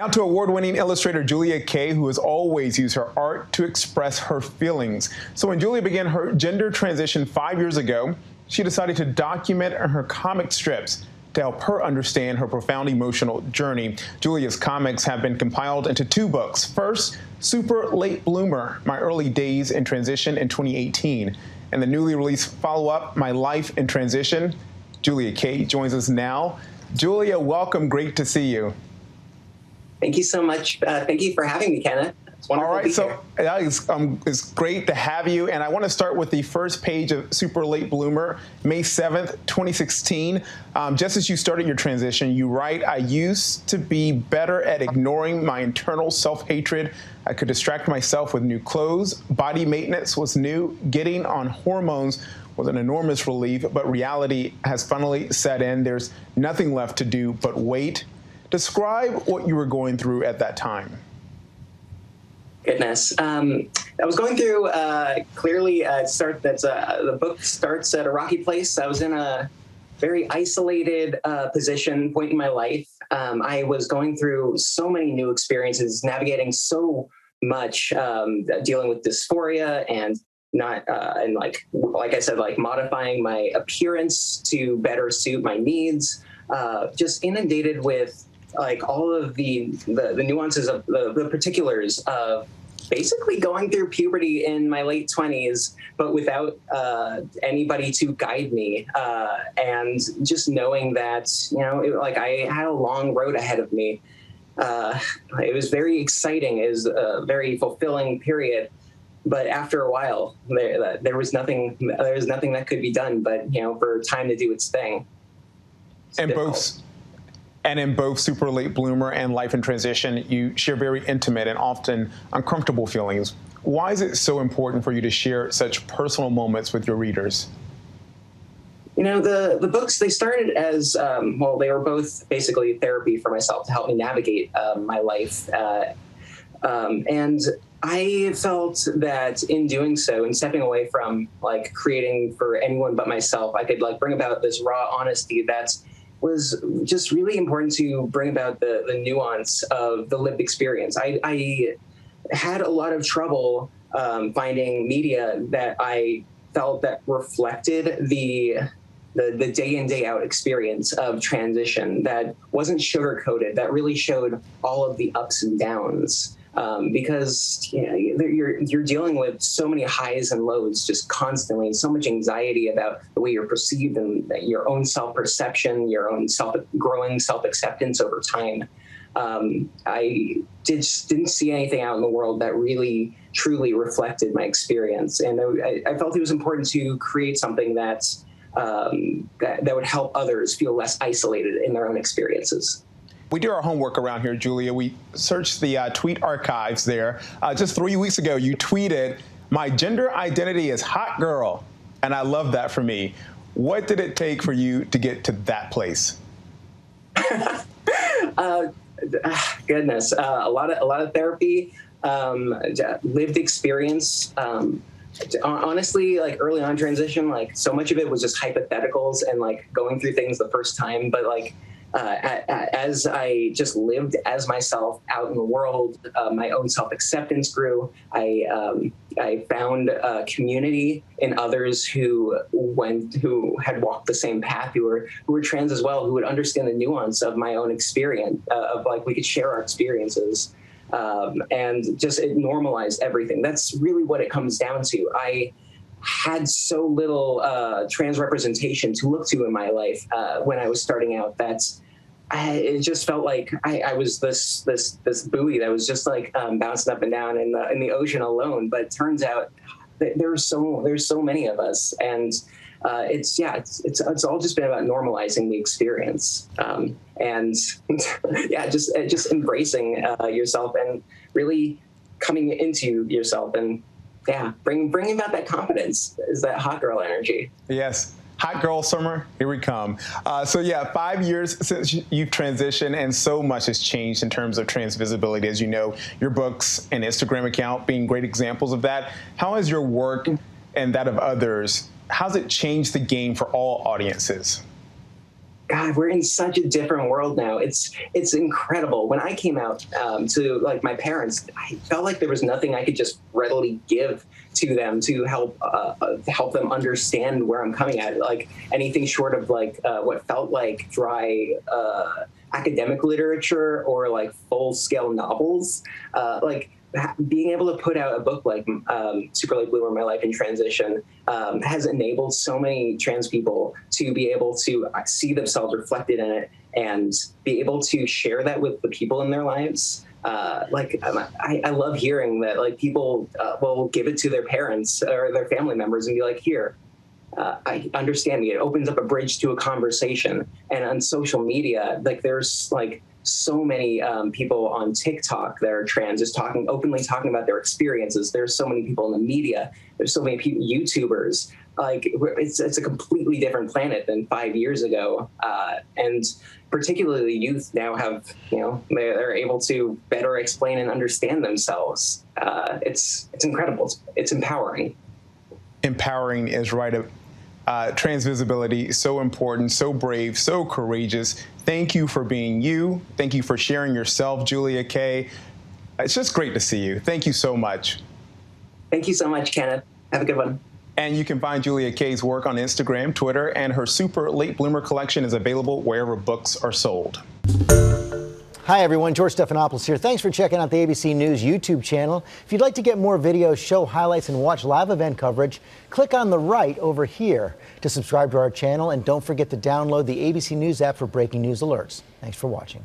Now to award-winning illustrator Julia Kaye, who has always used her art to express her feelings. So when Julia began her gender transition 5 years ago, she decided to document her comic strips to help her understand her profound emotional journey. Julia's comics have been compiled into 2 books. First, Super Late Bloomer, My Early Days in Transition in 2018. And the newly released follow-up, My Life in Transition. Julia Kaye joins us now. Julia, welcome. Great to see you. Thank you so much. Thank you for having me, Kenneth. It's wonderful to be here. It's great to have you. And I want to start with the first page of Super Late Bloomer, May 7th, 2016. Just as you started your transition, you write, I used to be better at ignoring my internal self-hatred. I could distract myself with new clothes. Body maintenance was new. Getting on hormones was an enormous relief, but reality has finally set in. There's nothing left to do but wait. Describe what you were going through at that time. Goodness. I was going through, clearly, the book starts at a rocky place. I was in a very isolated point in my life. I was going through so many new experiences, navigating so much, dealing with dysphoria and like I said, modifying my appearance to better suit my needs, just inundated with all of the nuances of the particulars of basically going through puberty in my late 20s, but without anybody to guide me, and just knowing that I had a long road ahead of me. It was very exciting. It was a very fulfilling period, but after a while, there was nothing that could be done. But for time to do its thing. And in both Super Late Bloomer and Life in Transition, you share very intimate and often uncomfortable feelings. Why is it so important for you to share such personal moments with your readers? The books, they started as, they were both basically therapy for myself to help me navigate my life. And I felt that in doing so and stepping away from creating for anyone but myself, I could bring about this raw honesty that was just really important to bring about the nuance of the lived experience. I had a lot of trouble finding media that I felt that reflected the day in, day out experience of transition, that wasn't sugar-coated, that really showed all of the ups and downs. Because you're dealing with so many highs and lows just constantly, and so much anxiety about the way you're perceived and your own self-perception, your own growing self-acceptance over time. I didn't see anything out in the world that really truly reflected my experience, and I felt it was important to create something that would help others feel less isolated in their own experiences. We do our homework around here, Julia. We searched the tweet archives there. Just 3 weeks ago, you tweeted, my gender identity is hot girl. And I love that for me. What did it take for you to get to that place? Goodness, a lot of therapy, lived experience. Honestly, early on transition, so much of it was just hypotheticals and going through things the first time. But as I just lived as myself out in the world, my own self-acceptance grew. I found a community in others who had walked the same path, who were trans as well, who would understand the nuance of my own experience, we could share our experiences, and just it normalized everything. That's really what it comes down to. I had so little trans representation to look to in my life when I was starting out that it just felt like I was this buoy that was just bouncing up and down in the ocean alone. But it turns out that there's so many of us, and it's all just been about normalizing the experience, and just embracing yourself and really coming into yourself and. Yeah, bringing about that confidence is that hot girl energy. Yes. Hot girl summer, here we come. 5 years since you've transitioned, and so much has changed in terms of trans visibility. As you know, your books and Instagram account being great examples of that. How has your work and that of others, how's it changed the game for all audiences? God, we're in such a different world now. It's incredible. When I came out to like my parents, I felt like there was nothing I could just readily give to them to help them understand where I'm coming at. Like anything short of like what felt like dry academic literature or like full scale novels, like. Being able to put out a book like Super Late Bloomer, My Life in Transition has enabled so many trans people to be able to see themselves reflected in it and be able to share that with the people in their lives. I love hearing that like people will give it to their parents or their family members and be like, here, I understand. It opens up a bridge to a conversation. And on social media, like there's like so many people on TikTok that are trans, just openly talking about their experiences. There's so many people in the media. There's so many people, YouTubers. Like it's a completely different planet than 5 years ago. And particularly youth now have, they're able to better explain and understand themselves. It's incredible. It's empowering. Empowering is right. Trans visibility, so important, so brave, so courageous. Thank you for being you. Thank you for sharing yourself, Julia Kaye. It's just great to see you. Thank you so much. Thank you so much, Kenneth. Have a good one. And you can find Julia Kaye's work on Instagram, Twitter, and her Super Late Bloomer collection is available wherever books are sold. Hi, everyone. George Stephanopoulos here. Thanks for checking out the ABC News YouTube channel. If you'd like to get more videos, show highlights, and watch live event coverage, click on the right over here to subscribe to our channel. And don't forget to download the ABC News app for breaking news alerts. Thanks for watching.